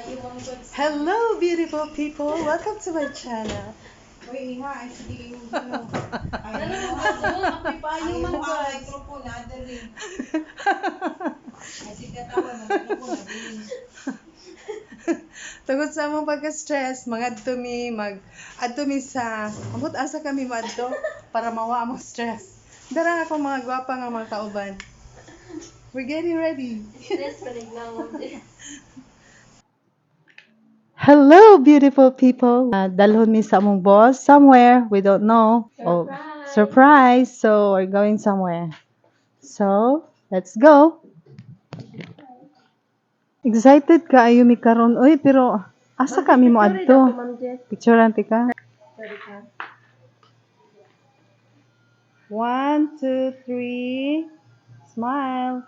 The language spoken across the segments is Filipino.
Hello, beautiful people. Welcome to my channel. Uy, iha, ay sige yung ano. Ay, Ako'y paayo man iha, guys. microphone, adali. Ay, sige, tawa, microphone, adali. Tungod sa among pagka-stress, mag-adto mi sa amot asa kami madto para mawa among stress. Darang ako mga gwapa nga mga kauban. We're getting ready. Hello, beautiful people. Dalhon mi sa among boss somewhere. We don't know. Oh, surprise. So, we're going somewhere. So, let's go. Excited ka ayo mi karon. Oy, pero asa kami mo adto? Picturean ti ka. 1, 2, 3. Smile.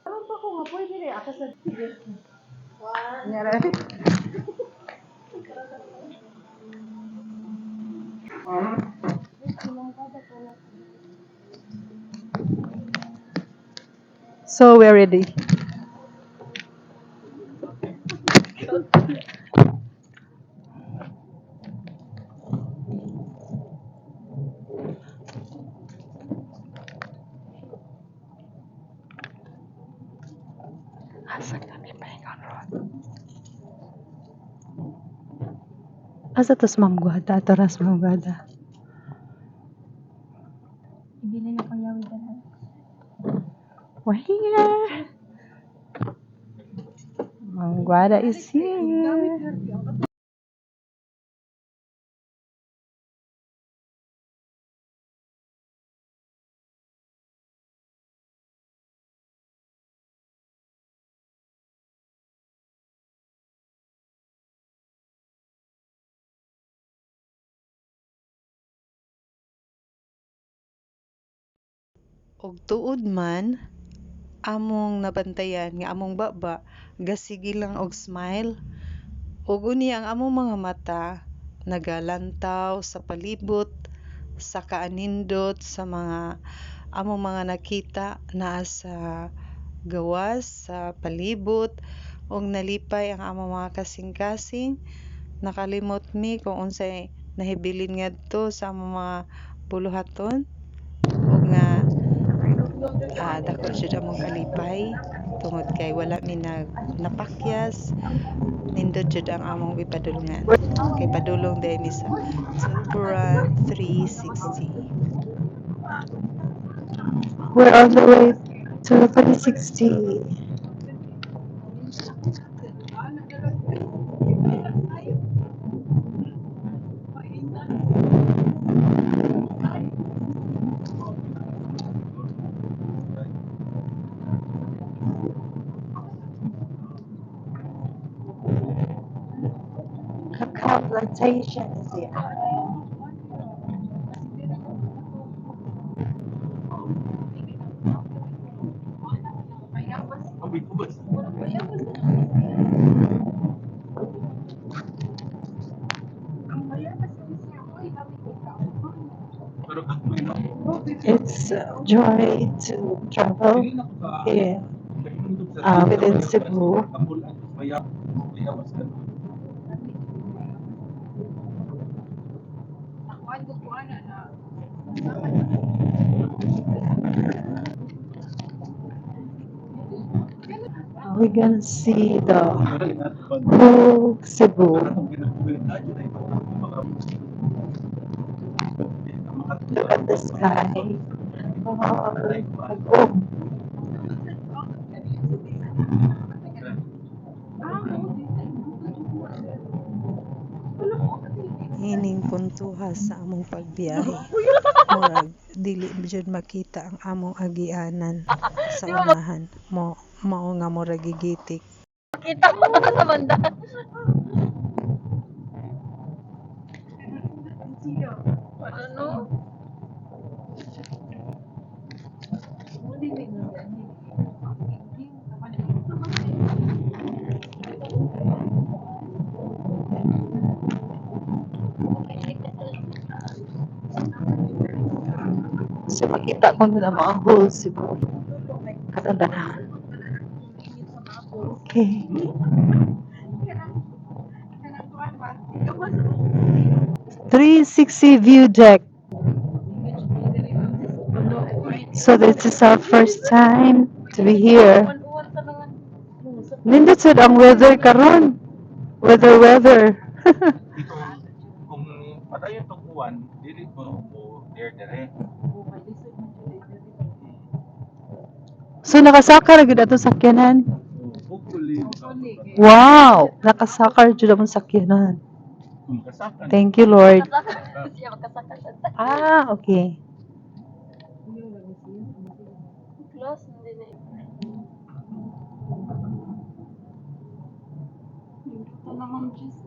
Ano pa ko nga pwede rin ako sa Nyara. So we're ready. Asa kami pahingon ron? Asa tos Ma'am Guada? Taras Ma'am Guada. Ibili na ko yawi dala. We're here. Ma'am Guada is here. Og tuod man, among nabantayan nga among baba, gasigi lang og smile. Ug uni ang among mga mata nagalantaw sa palibot, sa kaanindot, sa mga among mga nakita naa sa gawas, sa palibot, ug nalipay ang among mga kasing-kasing. Nakalimot mi kung unsay nahibilin ngadto sa among mga buluhaton. Ug nga dako jud among kalipay tungod kay wala mi napakyas, nindot jud ang among ipadulngan kay padulong dahil mi sa Tulpuran 360. We're on the way to 360. Cacao plantation is here. It's a joy to travel here within Cebu. We're gonna see the whole Cebu. Look at the sky. Oh, ining puntuha sa among pagbiyahe. Murag dili jud makita ang among agianan sa unahan. Mao nga murag gigitik. Kita mo na sa banda. Ano? So makita ko na mga whole Cebu. Katandaan. Okay. 360 view deck. So this is our first time to be here. Nindot sad ang weather karon. Weather. Kung patayon tong uwan, dili mo dire. So nakasakar gyud ato sakyanan. Hopefully, Wow, nakasakar jud ang sakyanan. kung kasakan. Thank you, Lord. Siya magkasakal sa Okay. close. Hindi na. Ito naman, Diyos.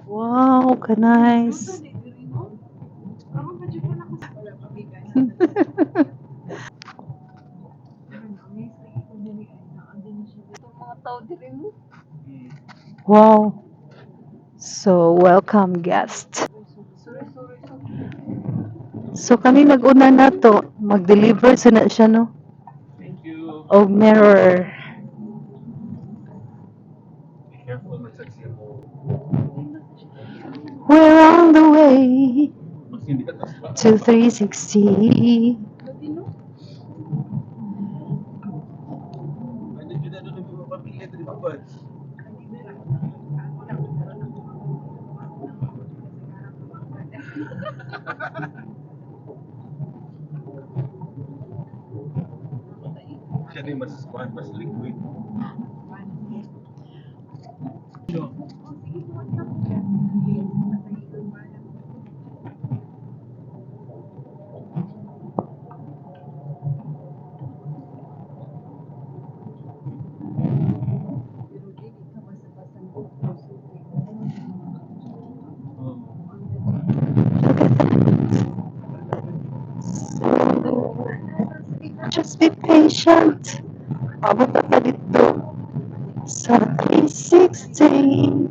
Wow, ka nice. Itong mga tao din mo. Wow. So, welcome guest. Sorry. So kami nag-una na to, mag-deliver na siya no. Thank you. Og mirror. Be careful magsagsi mo. We're on the way Mas hindi ka taspa. to 360. Pwede dyan na doon yung pamilya dito ba, buds? Siya din mas liquid. Sure. Just be patient. Abot ka dito sa 360.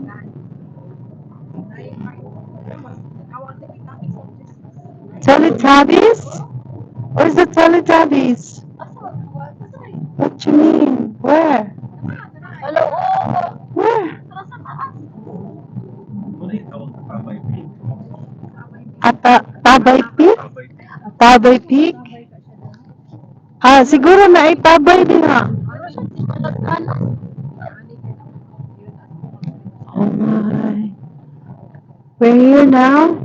Teletubbies? Where's the Teletubbies? What you mean? Where? Hello, Where? Muna yung tawag na Tabay Peak. Tabay Peak? Tabay Peak. Tabay Peak? Siguro na ay Tabay din ha. Oh my. We're here now.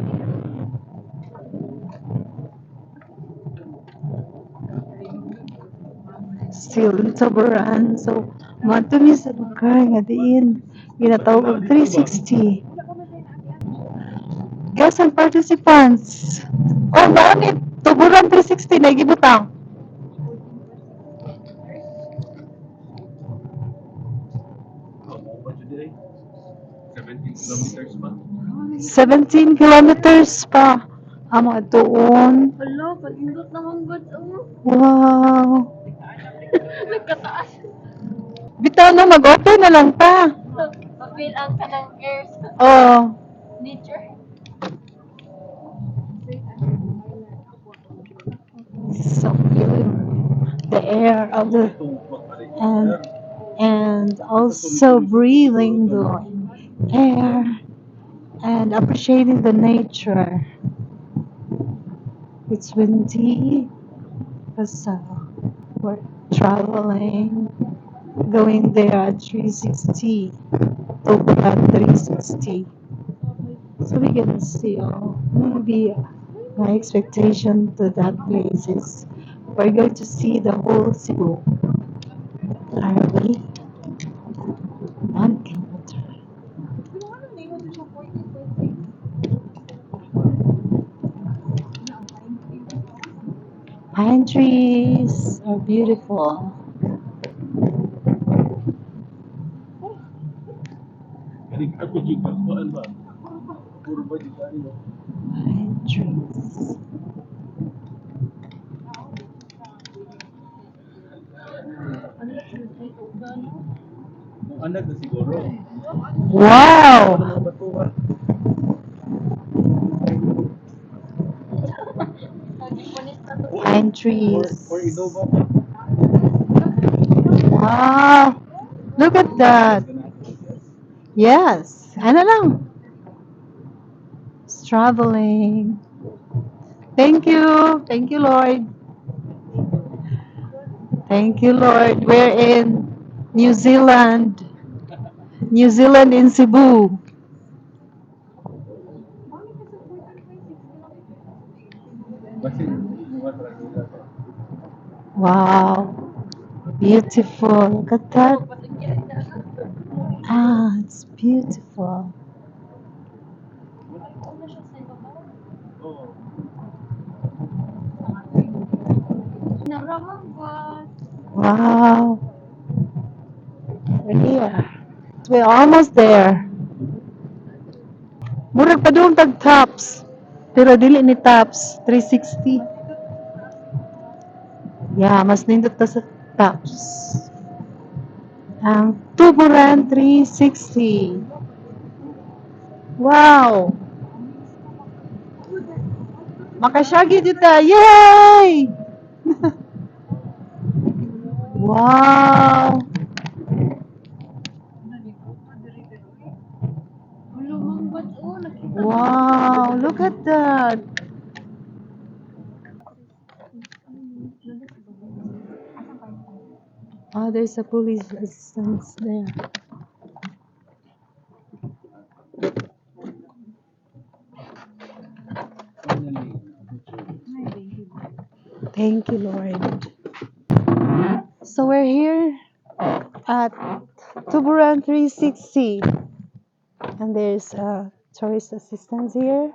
Still in Tabaran. So, matumi sa lugar nga diin. Ginatawag og 360. Guests and participants. Oh, bakit? Tuburan 360 na gibutang. Ano ba dyan eh? 17 kilometers pa. 17 kilometers pa. Amo atuon. Hello, pag-indot naman good. Wow. Nagkataas. Bitaw na mag-auto na lang ta. Pag-feel ang kanang airs. Oh. Nature. So beautiful. The air of the and also breathing the air and appreciating the nature. It's windy because we're traveling, going there at 360, Toburan 360. So we can still maybe my expectation to that place is we're going to see the whole Cebu. Are we? 1 kilometer. Pine trees are beautiful. Kaling ako dyan kalkuan ba? Puro ba dyan tayo? Pine trees. Anak na siguro. Wow! Mga batuhan. Pine trees. Or Innova. Wow! Look at that. Yes. Ano lang. It's traveling. Thank you. Thank you, Lord. Thank you, Lord. We're in New Zealand. New Zealand in Cebu. Wow. Beautiful. Look at that. Ah, it's beautiful. Naramang Wow. We're here. We're almost there. Murag pa doon tag tops. Pero dili ni tops. 360. Yeah, mas nindot ta sa tops. Ang Tuburan 360. Wow! Makasyagi dito. Yay! Wow! Lumang buwan. Oh, nakita. Wow! Look at that. Oh, there's a police assistance there. Thank you, Lord. So we're here at Tuburan 360. And there's a tourist assistance here.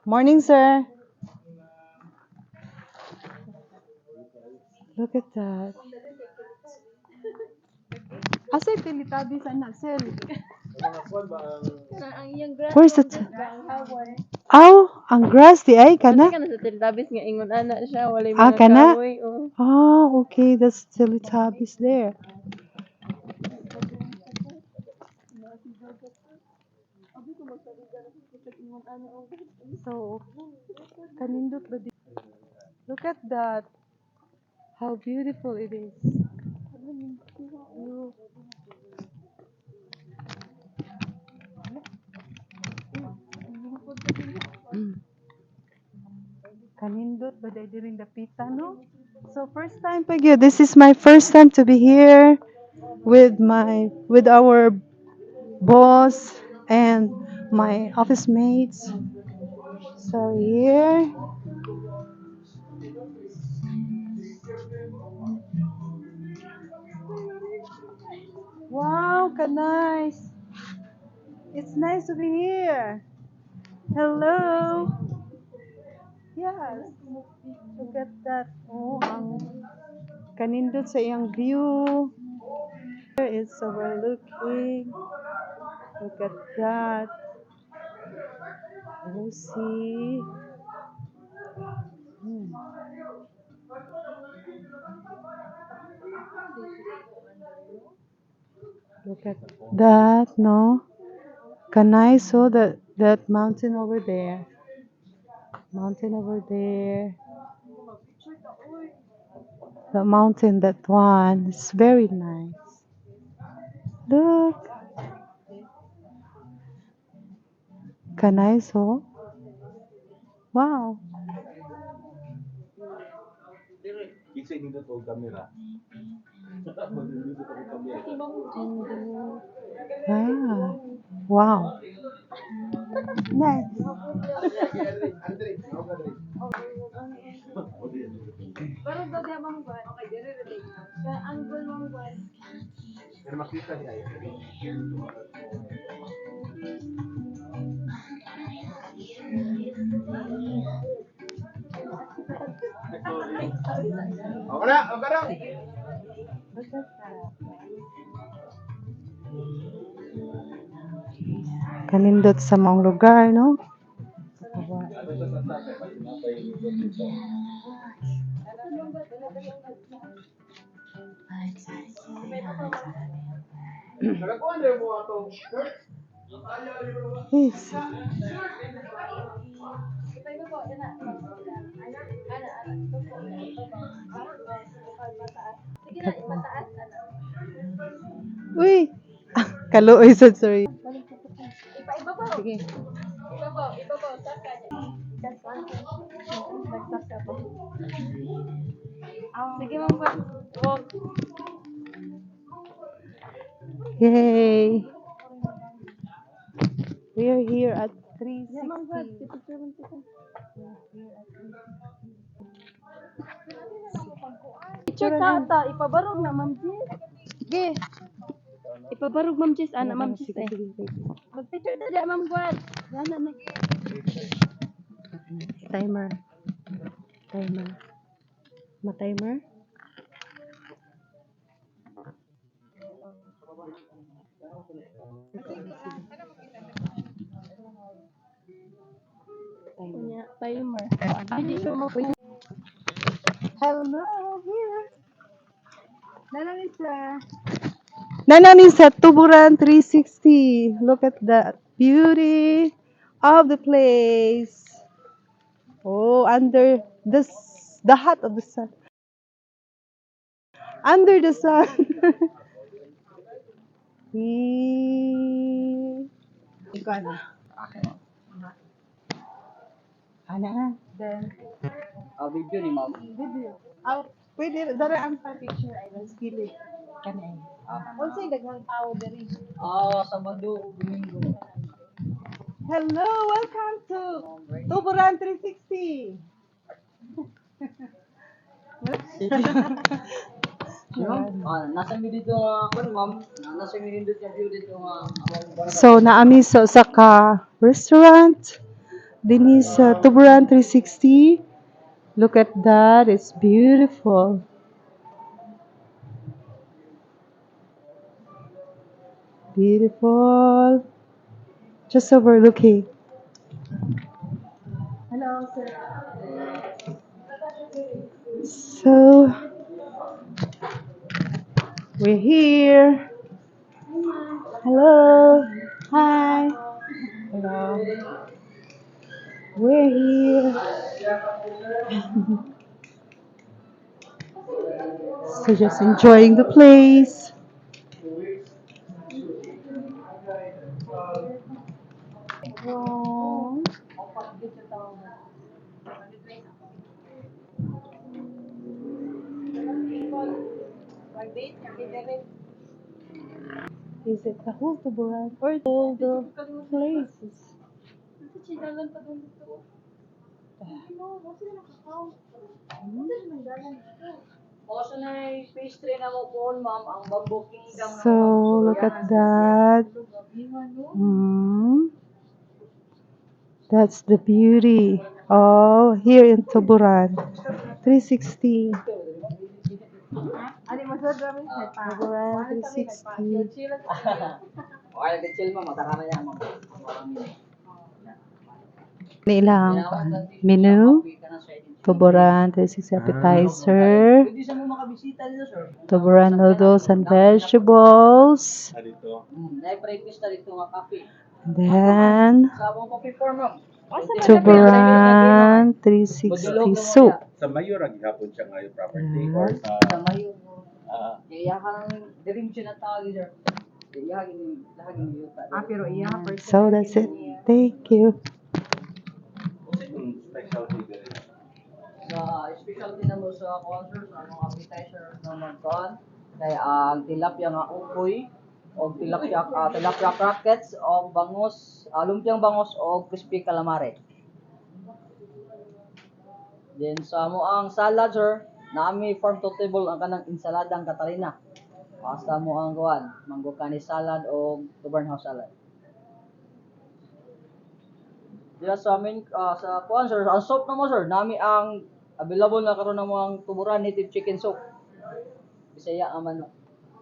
Morning, sir. Look at that. Asa tinitabi sa anak, sir? Ang iyang grass. Where's the... Ang haway. Oh, ang grass di ay, Kana kana? ka na sa Teletubbies nga ingon ana siya walay Ah, mga kana? kahoy. Oh. Oh, okay. That's Teletubbies there. So, kanindot ba di? Look at that. How beautiful it is. Look. Kanindot ba day diring dapita, no? So first time pag yun. This is my first time to be here with our boss and my office mates. So here. Wow, nice. It's nice to be here. Hello. Yes. Look at that. Oh, ang kanindot sa iyang view. It's overlooking. Look at that. You see. Hmm. Look at that, no? Kanai saw that mountain over there. Mountain over there. The mountain, that one. It's very nice. Look. Kanai saw. Wow. Isa hindi to camera. Ah. Wow. Nice. Pero dati abang buwan. Okay, dire relate. Kaya angle mong buwan. Pero makita niya yun. Ako na! Ako na! Kanindot sa maong lugar, no? Yes. Sige na, mataas. Uy! Kaluoy sad, sorry. Iba-ibabaw. Sige. Ibabaw. Ibabaw. Saka. That's one. Nagsasa pa. Sige, Ma'am Gwen. Walk. Yay! We are here at 360. Yeah, Ma'am Gwen. Picture mo kita. Picture ka ata. Ipabarog na, Ma'am Jess. Sige. Ipabarog, Ma'am Jess. Ana, Ma'am Jess eh. Mag-picture na dyan, Ma'am Gwen. Yan na. Timer. Timer. Ma-timer? Kunya, timer. Hindi siya mo. Hello, here. Nananin siya. Nanani sa Tuburan 360. Look at that beauty of the place. Oh, under the heart of the sun. Under the sun. Ikaw na. Ana. Then, Video ni ma'am. video. Pwede, daraan pa picture ay mas gilid. Kanay. Unsay daghang tao diri. Sabado, Domingo. Hello, welcome to Tuburan 360. Nasa mi dito ako ma'am. Nasa mi dito yung view dito So, naami sa usa ka restaurant dinhi sa Tuburan 360. Look at that, it's beautiful. Beautiful. Just overlooking. Hello, sir. So, we're here. Hello. Hi. Hello. We're here. So just enjoying the place. Wow. Is it the whole Tuburan or all the places? Also na pastry na mo po ma'am ang Bamboo Kingdom. So look at that. Mm. That's the beauty. Oh, here in Tuburan. 360. Ani mo sir dami sa pa. Tuburan 360. Okay, chill ma'am. Mataka na yan ma'am. Nilang menu. Tuburan 360 appetizer. Pwede sa mo makabisita dito sir. Tuburan noodles and vegetables. Dito. Na-breakfast na dito nga cafe. Then, Sa abang coffee for ma'am. Tuburan 360 soup. Sa Mayor, ang hapon siya ngayon property or sa Sa mayo. Iyahan dirim siya na tawag sir. Iyahan lahat ng yuta. Pero iya ha So that's it. Thank you. specialty din. Sa specialty na mo sa concert sa mga appetizer naman kon kay ang tilapia nga ukoy o tilapia crackets o bangus, lumpiang bangus o crispy calamari. Then sa mo ang salad sir, naami farm to table ang kanang ensaladang Catalina. Sa mo ang kuan, mango kanis salad o Tuburan House salad. Diya sa amin sa kuan sir, ang soup na mo sir, nami ang available na karon ng mga Tuburan native chicken soup. Bisaya ang manok.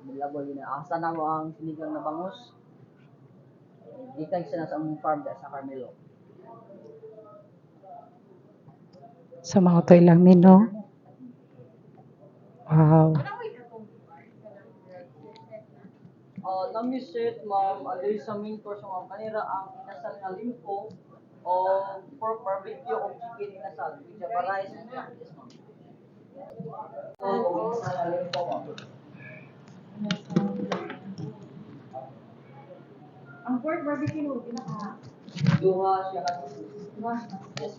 Available din na. Asa na mo ang sinigang na bangus. Gikan siya na sa among farm sa Carmelo. So mga to ilang menu. Wow. Nami set ma'am, alay sa main course ma'am kanira ang inasal nga limpo o pork barbecue o chicken inasal. With java rice and yes ma'am. So, inasal nga limpo ma'am. Ang pork barbecue no, pinaka. Duha siya kasi. Yes.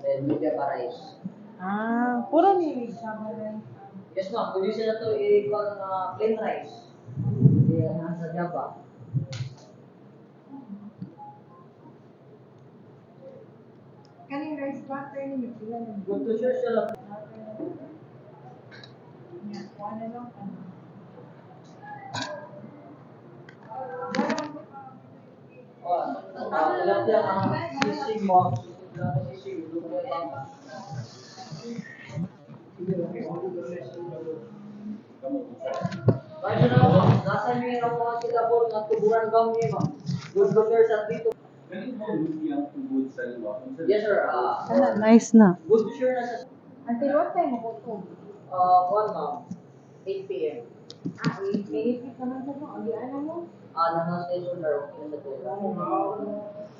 Then media pa rice. Ah, puro ni Shabaray. Yes ma'am, kung yun sila to i-call na plain rice. Yan, nasa Java. Kaning rice butter ninyo, pila na. Good to share sila. Yan, kuha na lang. Tilapia ang sisig mo. Sisig, Medyo na ako, nasa may mga sila po na tuburan kami, ma'am. Good to share sa dito. Ganun mo lugi ang tubod sa iba. Yes sir, Nice na. good to share na sa Until what time mo po ito? 1 ma'am, 8 p.m. Ah, i-benefit naman sa mo. Ang ano mo? Nasa station na okay na sa tuwa.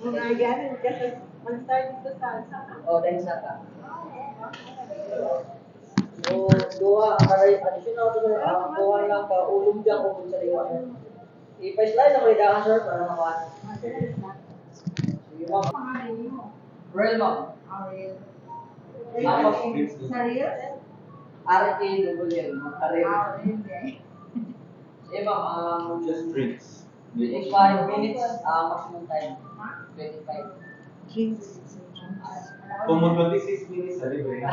Mga ganun, kasi mag-start dito sa Thanks na ka. So, duha, additional to sir, kuha lang ka, ulong dyan kung sa liwan. I-pa-slide na kayo daan sir, para makawan. Sige ma'am. pangalan mo. Real ma'am. Sa real? RKWL, Makarel. Hindi. Sige ma'am, Just drinks. 25 minutes, maximum time. 25. Kung mo 26 minutes, sa libre na.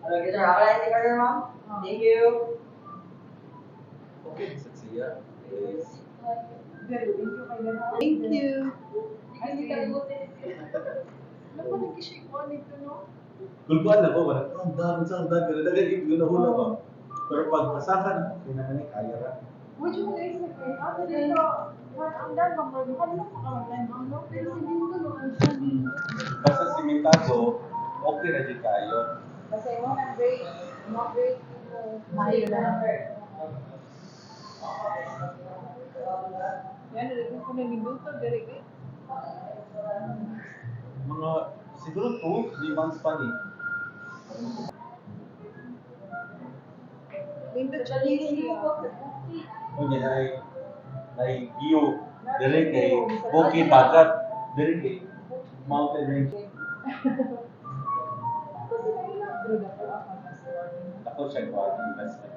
Okay sir, ako lang yung order ma'am. Thank you. Okay, sa siya. Yes. Very thank you kay Gana. Thank you. Hindi ka libutin. Ano ba nag-shake mo nito, no? Gulbuan ako, wala. Ang dami, ganun na hula ko. Pero pag masakan, kailangan kaya ra. Which one is it? Ako dito, ang dami ng mga ano sa kawalan mo, no? Pero si Dito naman siya. Basta simentado, okay na di kayo. Kasi mo na-break mo. Mayo lang. Yan, rin ko na minuto, direct. Mga, siguro 2-3 months pa ni. Minuto siya niya. O niya, na view, dire kay Bukid Bagat, dire kay Mountain Range. Ako siya ko ang investment.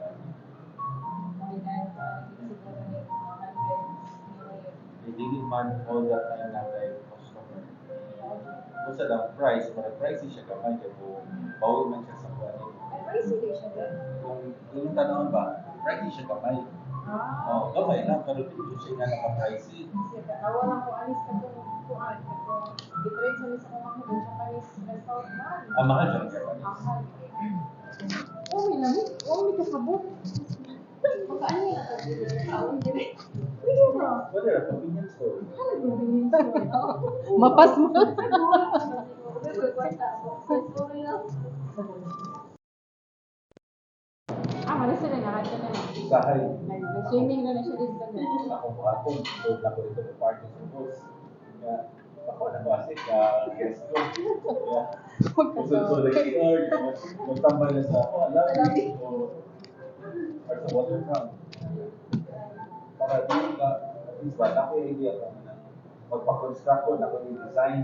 Hindi man all the time na kay customer. Kung sa lang price, para price siya kamay kaya kung bawal man siya sa kuha Kung yung tanong ba, price siya kamay. Oh, kamay lang, pero dito siya nga naka-pricey. Nawalan ko alis ka kung kuhaan. Different sa mga mga doon siya panis restaurant na. Mahal siya ng Japanese. Mahal. Oh, may lamig. Oh, may kasabot. Magkaan niya na ito. Direct. Wala, convenience store. Mapas mo. Malis na lahat ka na. Sahay. Swimming na siya dito. Ako buhaton, so ako dito ko party sa boss. Kaya, ako na ko asik guest ko. Kaya, so the KR, magtambay na sa ako, alabi, or sa waterfront. Para doon ka, at least ba, ako yung idea ko na magpa-construct ko, ako yung design.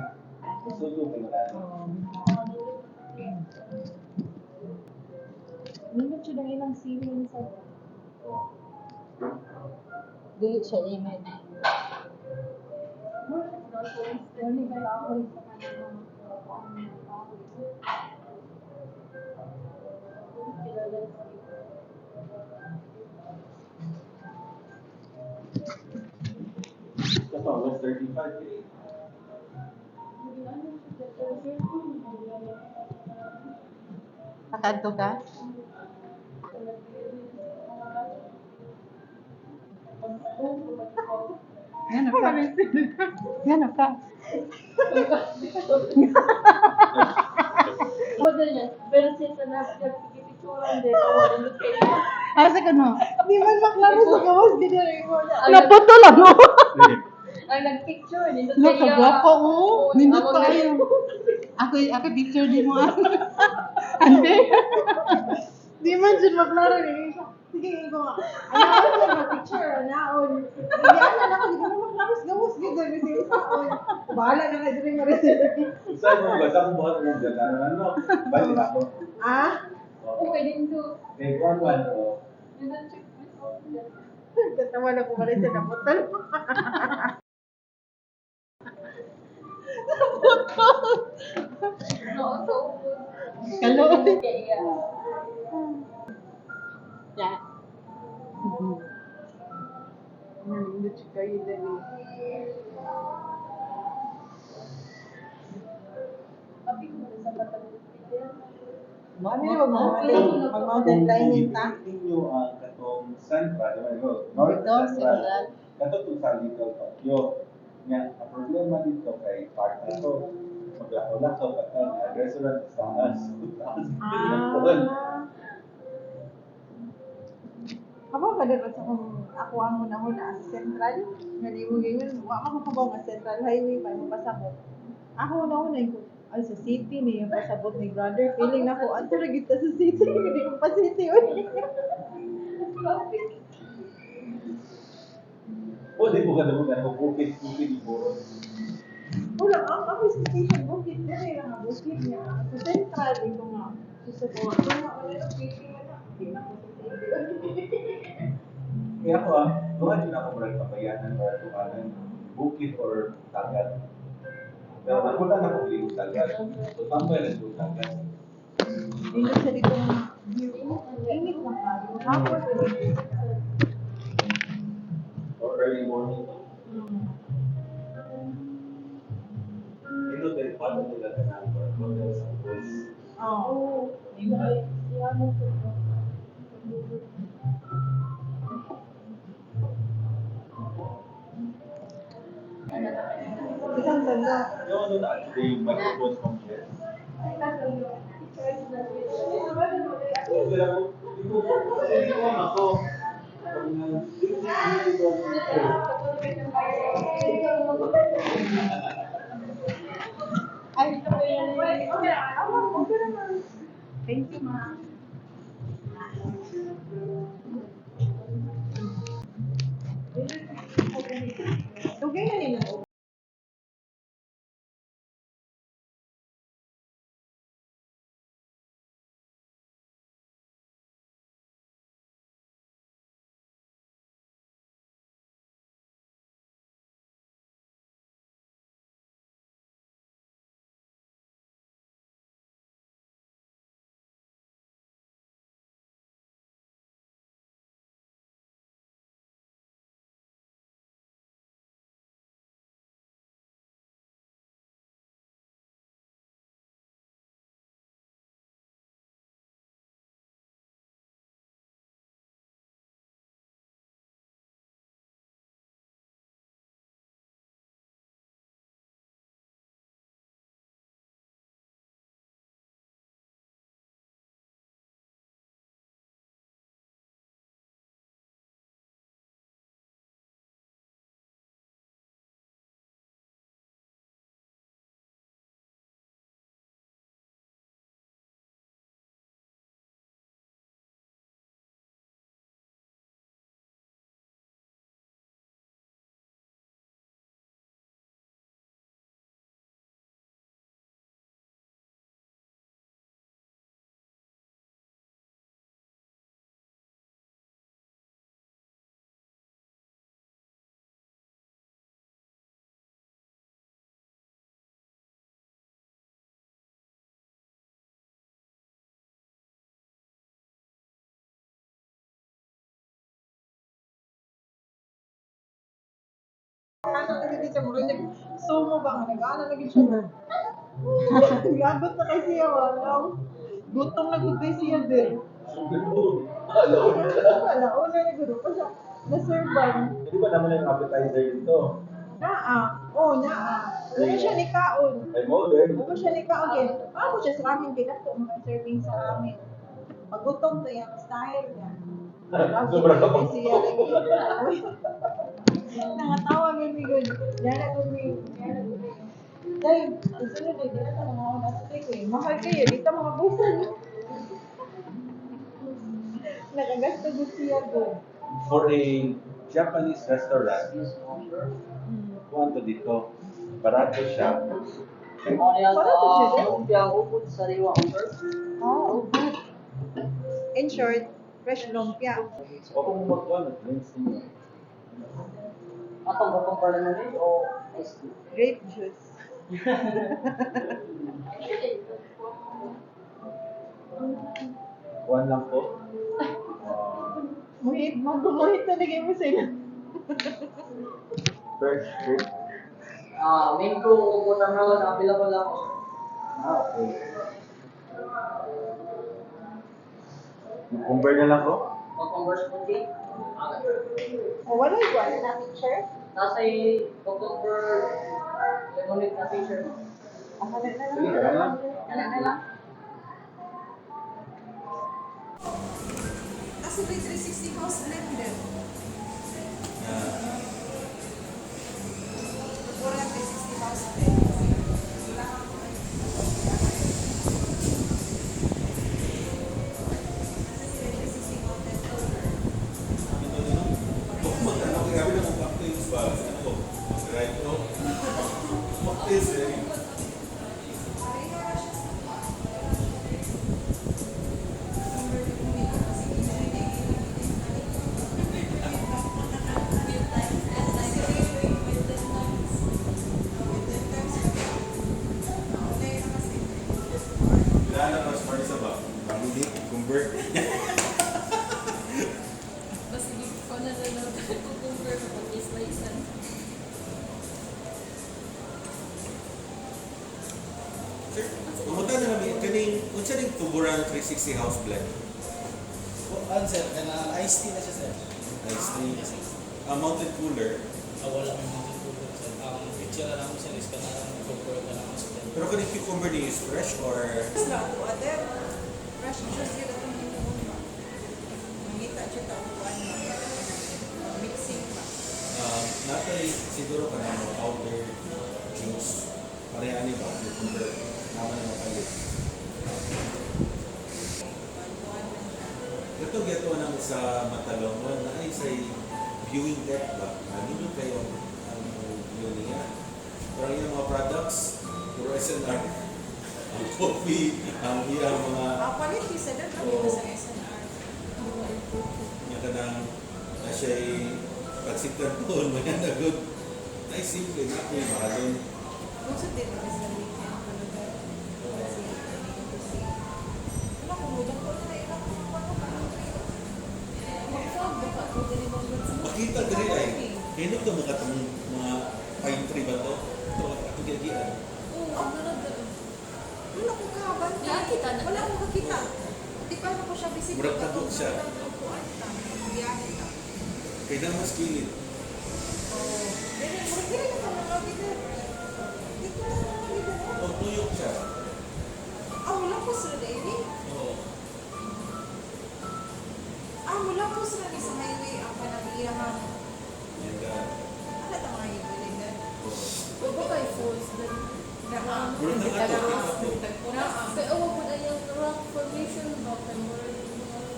Gusto yung pinagano. Nindot siya ng ilang ceiling sa... Dili siya email. Ito, was 35K. Nakadto ka? Yan ka. Yan ka. Pero since nagpipicturan din, nandun kayo. Asa ka no? Di man maklaro sa gawas, di na rin mo na. Naputo lang mo. Ang nagpicture, nandun Lo, kayo. kagwapa o. Nindot pa kayo. Ako picture di mo. Ande. Di man siya maklaro rin. Sige ko nga. Ayaw ko na picture, anaon. Hindi na ako, hindi mo maklamos gawos gid na siya saon. Bahala na ka diri nga reserve. Saan mo ba? Saan mo ba ng ganda? Ano? Balik ako. Ah? Okay din to. Take one. Oh. Katawa na ko ba rin sa naputal. No, so Kaloy. kaya. Yeah. Nalindot siya kayo dali. Abi ko sa batang Mami na mag-mountain climbing ta. Inyo ang katong central, di ba? North Ito, Central. central. Katong sa Little Tokyo. Nga, ang problema dito kay park na to. Maglakaw-lakaw ka na restaurant sa taas. Habang kadalot sa kung ako ang muna-muna sa central, nalimugingan, wala ko kabaw nga central highway pa yung pasabot. Ako una-una yung ay sa city ni yung pasabot ni brother. Feeling na ko, anto na kita sa city, hindi ko pa city. O, di mo ka naman ka, bukid yung puro. Wala, ako sa station, bukid na rin ang bukid niya. Sa central, dito nga. Sa ko, wala yung city na. Hindi na ko sa city. Kaya ako doon din ako murag pabayanan or tukanan, bukid or dagat. Pero nakuha na kung ligo dagat. So, tambay na sa dagat. Hindi siya dito nga. Init lang ka. Hapon na dito. Or early morning. Ito din, paano nila na hotel sa bus. Oo. Isang tanda. Yung ano na, they microphone from here. Okay lang, hindi ko ako. Ay, okay naman. Thank you, ma. Okay na nila. Ano lagi siya mo rin sumo ba nga nag-ana lagi siya. Lagot na kay siya wala. Gutom na gud kay siya din. Wala una ni gud pa siya. Na-serve. Hindi ba naman yung appetizer dito? Oh, naa. Ano siya ni kaon? Ay mo, there. Ano siya ni kaon kay? Ako siya sa ramen kay dato mga serving sa ramen. Pag gutom to yung style niya. Sobrang kapag. Siya lagi. Nangatawa may migod. Dala ko may. Dahil, susunod eh, dala ka mga nasa ko eh. Mahal kayo, dito mga busan. Nakagasto ko siya doon. For a Japanese restaurant, kuwanto dito, barato siya. Ano yan, Barato siya din? lumpia, upod, sariwa, offer. Oh, good. In short, fresh lumpia. O kung magkuhan, drinks niyo. Atong butong parliament o ice cream? Grape juice. Kuhan lang po. Magumuhit na lagay mo sila. Fresh fruit. Main crew, watermelon, available lang ako. Okay. Cucumber na lang ko. Mag-converse mo, Jay. O, wala yung wala na picture? Nasa cucumber, lemonade na t-shirt. Ako na lang. Sige, wala lang. Wala na lang. Kasi may 360 house blender. Wala 360 house blender. Pumunta na kami kaning unsa ning tuburan 360 house blend. Sir, na iced tea na siya, sir. Nice tea. Mountain cooler. Wala kang matutulog, sir. Ang picture na namin, sir, is ka na mag-compare ka namin sa blend. Pero kaning cucumber ni is fresh or Fresh juice yun at yung inuun ba? Mangita siya taupuan ba? Mixing ba? natay siguro ka na powder juice. Pareha ni ba cucumber naman ang kalit. Ito gato nang sa Matalongon na ay sa viewing deck ba? Nandito kayo ang view niya. Pero yung mga products, puro SNR. Ang coffee, ang iyang mga Palit isa na kami sa SNR. niya ka na siya'y pagsikan doon, mga nagod. Ay, simple na ako yung mahadon. Kung sa din ba sa weekend talaga? Kasi wala ko mudang ko na ilang mag-vlog ba ako din mo Makita diri ay, hinot ka mga itong mga pine tree ba to? Ito, ito gagian. Oo, ang nanood. Wala ko kaban. Nakakita na. Wala ko kakita. Di pa ako siya bisig. Murag tabo siya. Biyahe ka. Kaya na mas kilid. Oo. Dili, murag dili ka na lagi din. Dito na naman dito. O, tuyok siya. Ah, wala ko sila daily. Oo. Ah, wala ko sila ni sa highway ang panag-iyahan. Yan ka. Ano ito mga highway na? Huwag ba kayo falls? Murag na ato. Pero huwag mo na yung rock formation ba?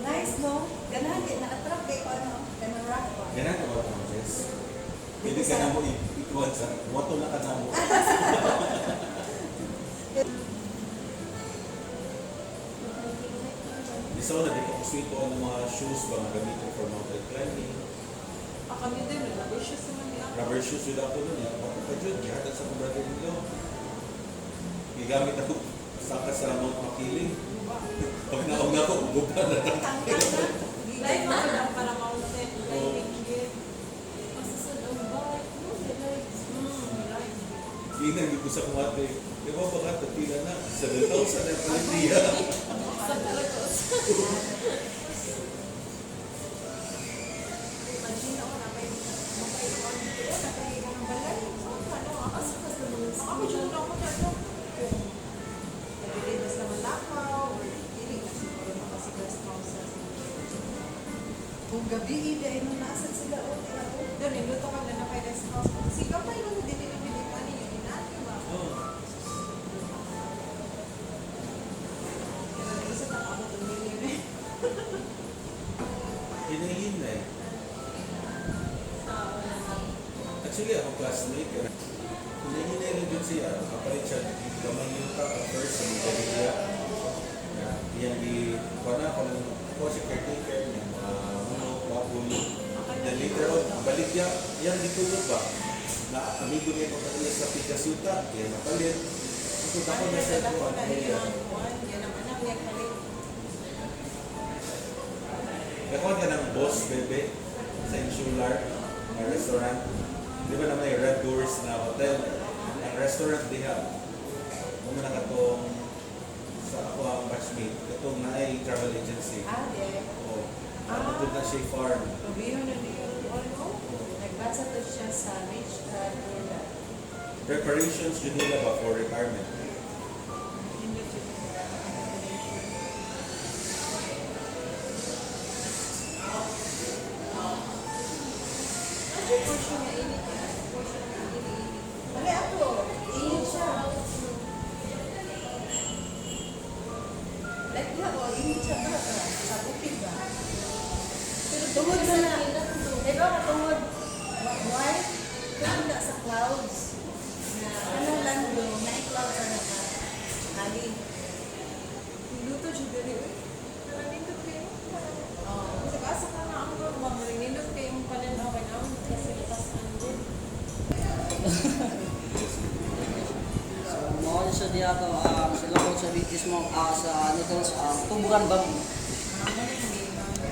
Nice, no? Ganahan din. Na-attract kayo ko ano? Ganun rock ba? Ganun ka ba ito, Jess? Hindi ka na mo ikuwan sa wato na ka na mo. Isa ko na di ko kuswito ang mga shoes ba nga gamitin for mountain climbing. Ah, kami din. Rubber shoes naman nila. Rubber shoes wala ako nun yan. Bakit pa dyan? Gihatag sa mga brother nilo. Gigamit ako saka sa Mount Makiling. Pag naong na ako, guba na lang. Like na lang para mountain. Climbing gear. Inang ko sa kumate. Di ba ba ka tila na? Sa 2,000 na paligya. Imagine ako na may mapaiwan dito. Nakaiwan ng balay. Saan ka no? Ako dyan ako dyan. Nabilidas na malakaw. Or hindi na siguro makasigas houses. Kung gabi, hindi ay nanasan sila. Doon, niluto ka na kay rest house. Sigaw pa yun. Hindi nila bilitan niyo. Inati ba? Kaya isa na ako tumili. hinahinay. Actually, ako classmate, hinahinay rin din siya. Kapalit siya, gamay yung ka, first, sa mga niya. Yan di, wala ko lang po si caretaker niya, mga baboy. Then later on, balik niya, yan ditulog ba? Na amigo niya magpatuloy sa Pikasyuta, kaya mapalit. Ito ako na siya po. Nakuha ka ng boss, bebe, sa Insular, na restaurant. Di ba naman yung Red Doors na hotel? Ang restaurant diha. Kung na katong sa ako ang batchmate, katong na ay travel agency. Oo. Nakatod na siya farm. Nagbasa to siya sa Rich Dad Poor Dad. Preparations yun nila ba for retirement? Dali ako. Init siya. Like nga ko, init siya ba? Sa bukid ba? Pero tungod na. Diba katungod? Why? Tungod na sa clouds. Na anong lando, na clouds na naka. Hali. Luto siya dali. Nanindot kayo. Kasi basa ka na ang mga nanindot kayo yung pananaw ka naman. Kasi lipas andun. So, mawala siya diya to, sila po sa British mo, sa noodles, tuburan ba mo?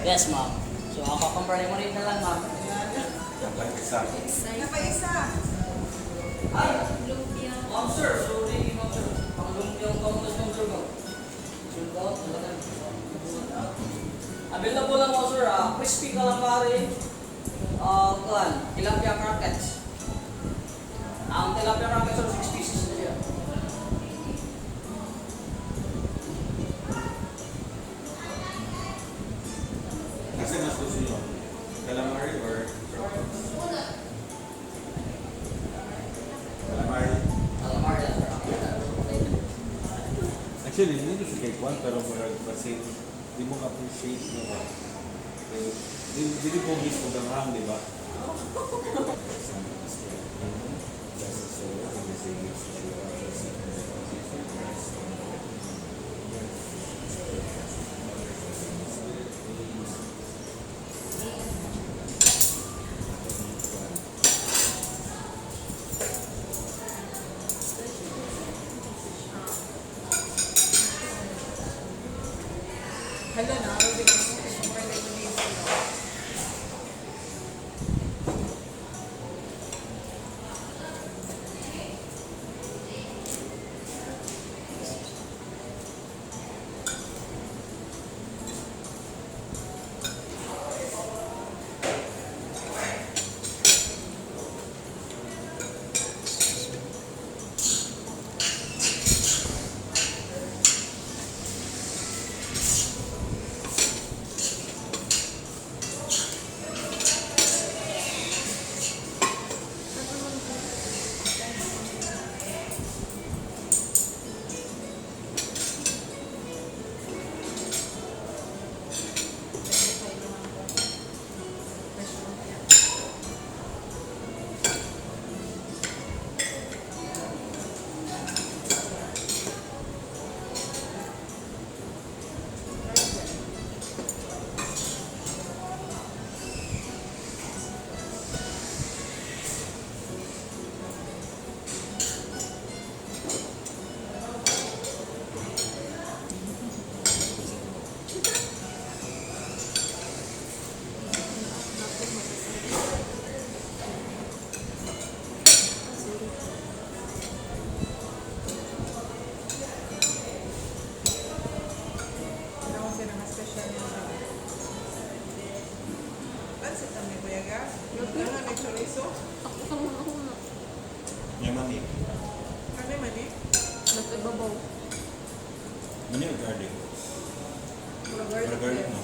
Yes, ma'am. So, ako compare mo rin na lang, ma'am. Napag-isa. Napaisa. Ay, ma'am, sir. So, hindi, ma'am, sir. Ang lumpiang kauntas ng sir, ma'am. Sir, ba? Available lang mo, sir. Crispy calamari. Tilapia croquettes. Ang tilapia croquettes, sir, 6 pieces na siya. Kasi mas gusto nyo, calamari or croquettes? Calamari. Calamari, sir. Actually, hindi siya kay Kwan, pero murag kasi di mo appreciate nyo ba? Hindi po mismo ganghang, di ba? Hello na, ako din ang more than you need to know. Mani. Ano mani? Mas ibabaw. Mani or garlic? Or garlic no?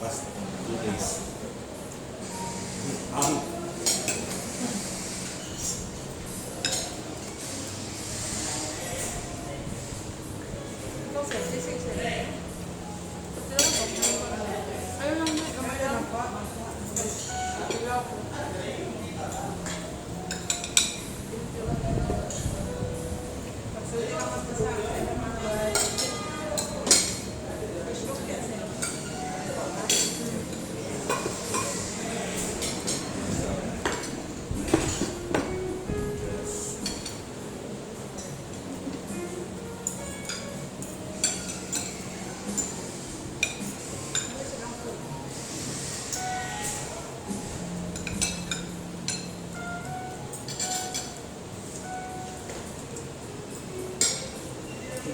past 2 days. Ang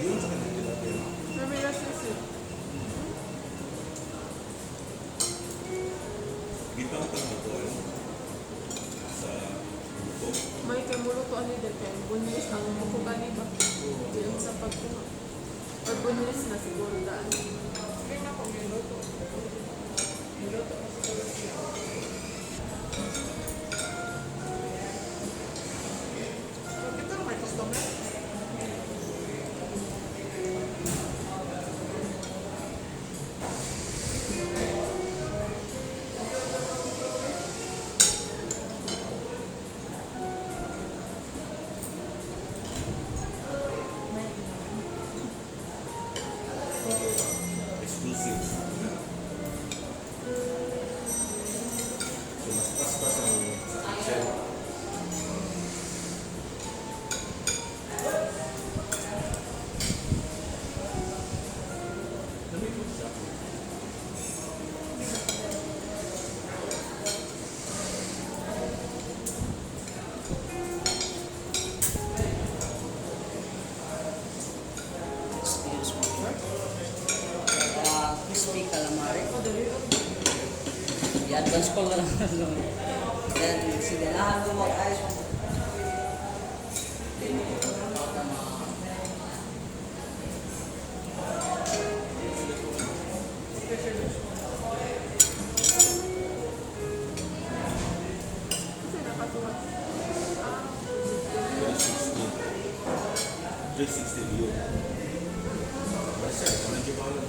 yun sa kanila tilapia. Gitang tanong ko sa buto. May kay mulo to ani dito kay bunlis ang mukugan ni ba. Yung sa pagkuha. Or bunlis na siguro daan. Kaya na ko minuto. Minuto. Ito may customer. Exclusive. So, mas paspas ang shell. Crispy calamari. I-advance ko lang. Then, sinalahan ko mag-ayos. Just 60 view. Basta, walang kibalan.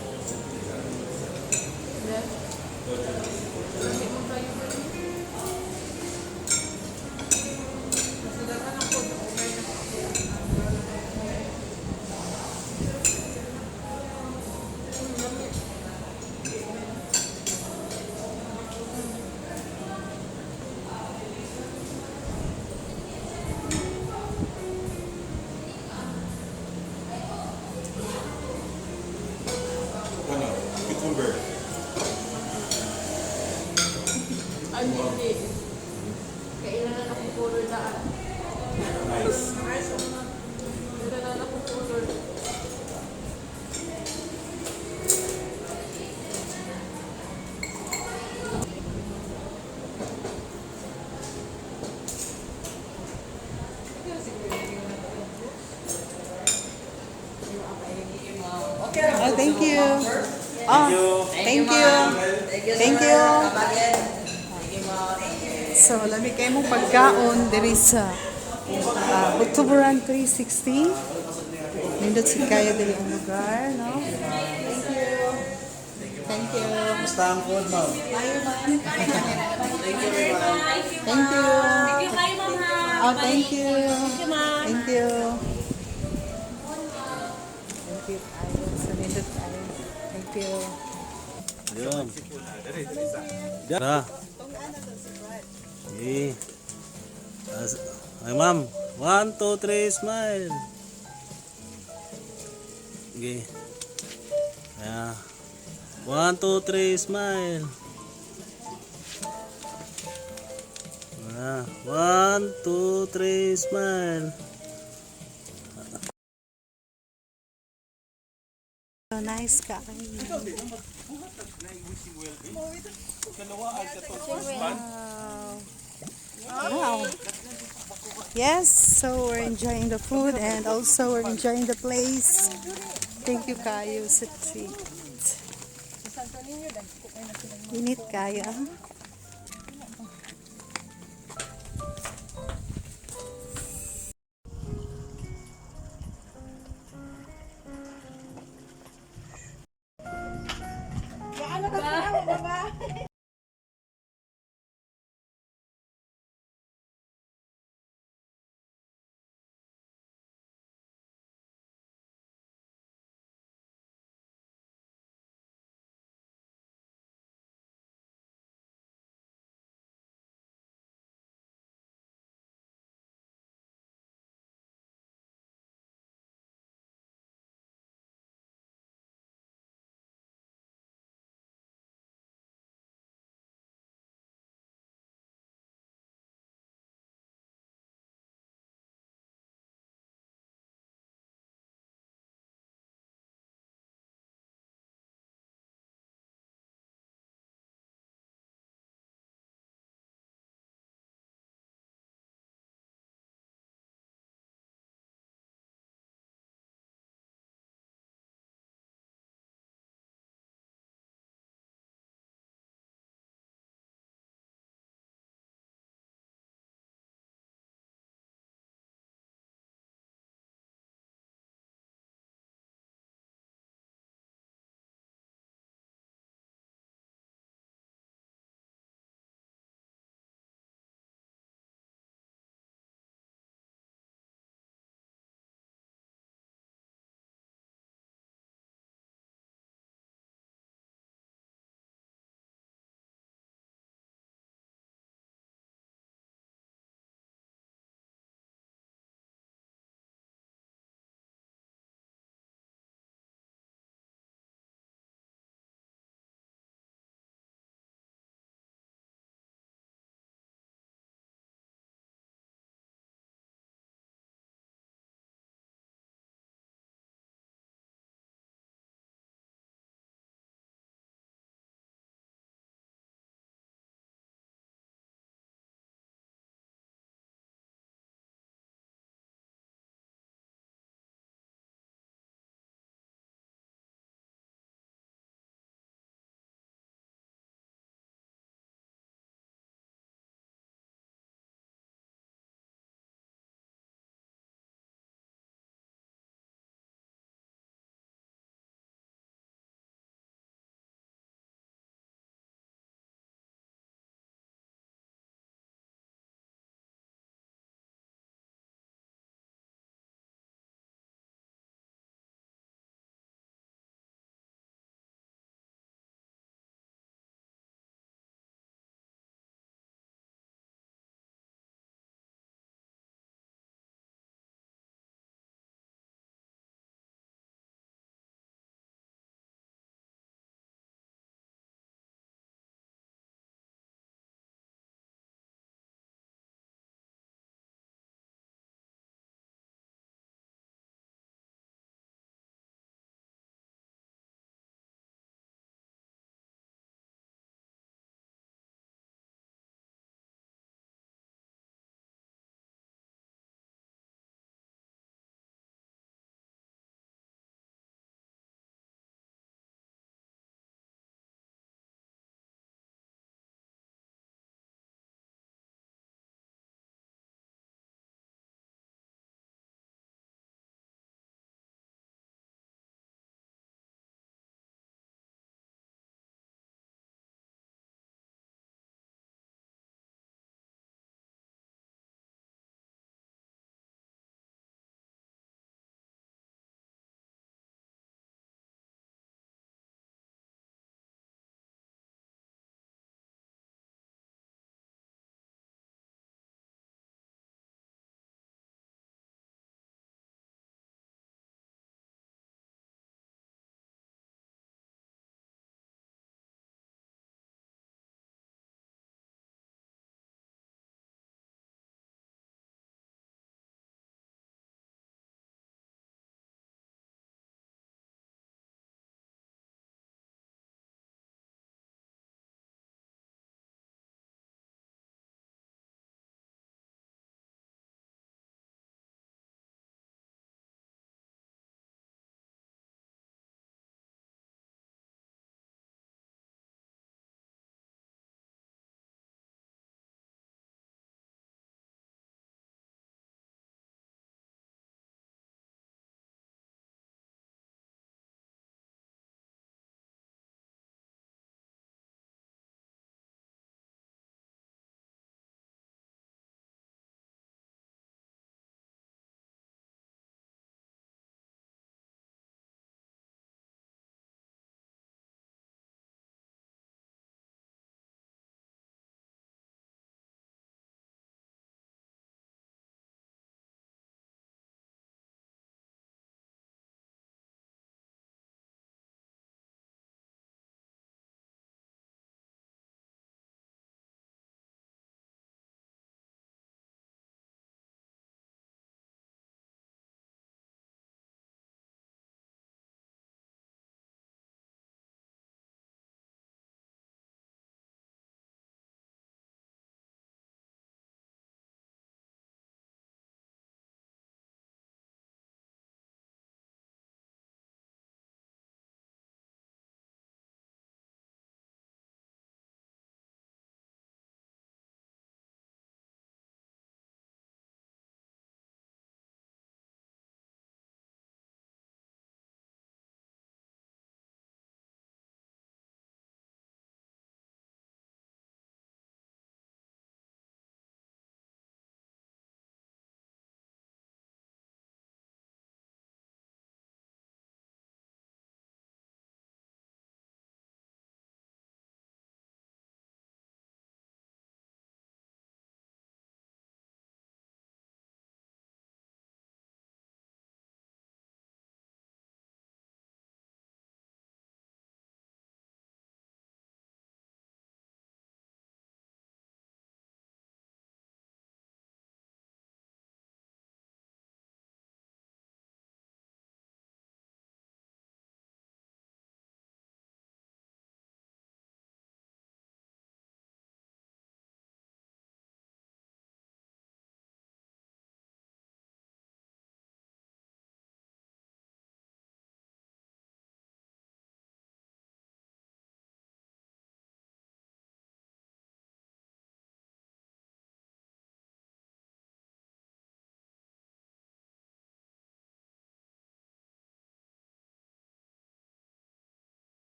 Ano? Cucumber. Hindi. Kailangan ako color daan. Nice. Kailangan ako color. Oh, thank you. Oh, thank you. Thank you. So, lami kayo mong pagkaon diri sa Octoberan 360. Nindot si kayo diri ang lugar, no? Thank you. Thank you. Basta ang food, ma'am. Thank you. Thank you kayo, ma'am, ha. Oh, thank you. Thank you, ma'am. Thank you. Thank you. Ayun, sa nindot kayo. Thank you. Ayun. Dara. Okay. Ay, ma'am. 1, 2, 3, smile. Okay. Ayan. 1, 2, 3, smile. Ayan. 1, 2, 3, smile. So nice ka. Wow. Yes, so we're enjoying the food and also we're enjoying the place. Thank you kayo sa treat. Init kaya. Ano ka na, baba?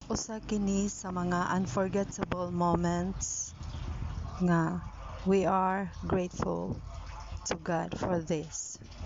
Usa kini sa mga unforgettable moments nga we are grateful to God for this.